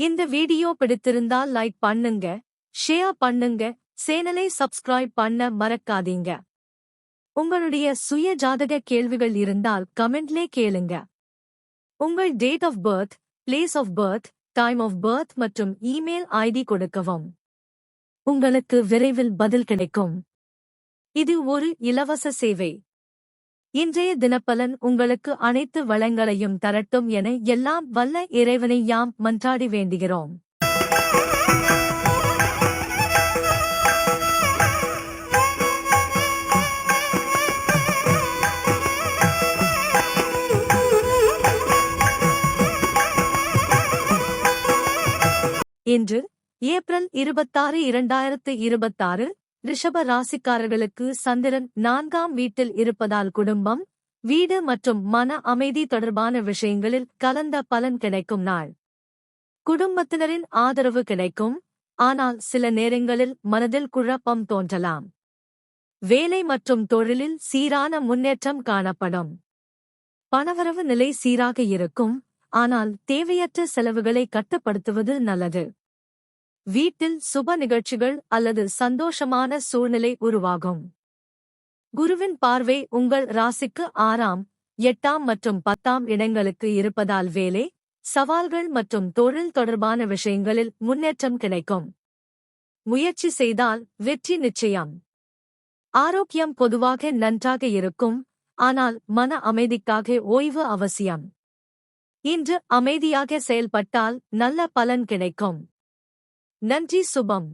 இந்த வீடியோ பிடித்திருந்தால் லைக் பண்ணுங்க, ஷேர் பண்ணுங்க, சேனலை சப்ஸ்கிரைப் பண்ண மறக்காதீங்க. உங்களுடைய சுய ஜாதக கேள்விகள் இருந்தால் கமெண்ட்லே கேளுங்க. உங்கள் date of birth, place of birth, time of birth மற்றும் இமெயில் ஐடி கொடுக்கவும். உங்களுக்கு விரைவில் பதில் கிடைக்கும். இது ஒரு இலவச சேவை. இன்றைய தினப்பலன் உங்களுக்கு அனைத்து வளங்களையும் தரட்டும் என எல்லாம் வல்ல இறைவனை யாம் மன்றாடி வேண்டுகிறோம். இன்று ஏப்ரல் 26, 2026 ரிஷப ராசிக்காரர்களுக்கு சந்திரன் 4ஆம் வீட்டில் இருப்பதால் குடும்பம், வீடு மற்றும் மன அமைதி தொடர்பான விஷயங்களில் கலந்த பலன் கிடைக்கும் நாள். குடும்பத்தினரின் ஆதரவு கிடைக்கும், ஆனால் சில நேரங்களில் மனதில் குழப்பம் தோன்றலாம். வேலை மற்றும் தொழிலில் சீரான முன்னேற்றம் காணப்படும். பணவரவு நிலை சீராக இருக்கும், ஆனால் தேவையற்ற செலவுகளை கட்டுப்படுத்துவது நல்லது. வீட்டில் சுப நிகழ்ச்சிகள் அல்லது சந்தோஷமான சூழ்நிலை உருவாகும். குருவின் பார்வை உங்கள் ராசிக்கு 6ஆம், 8ஆம் மற்றும் 10ஆம் இடங்களுக்கு இருப்பதால் வேலை, சவால்கள் மற்றும் தொழில் தொடர்பான விஷயங்களில் முன்னேற்றம் கிடைக்கும். முயற்சி செய்தால் வெற்றி நிச்சயம். ஆரோக்கியம் பொதுவாக நன்றாக இருக்கும், ஆனால் மன அமைதிக்காக ஓய்வு அவசியம். இன்று அமைதியாக செயல்பட்டால் நல்ல பலன் கிடைக்கும். நன்றி. சுபம்.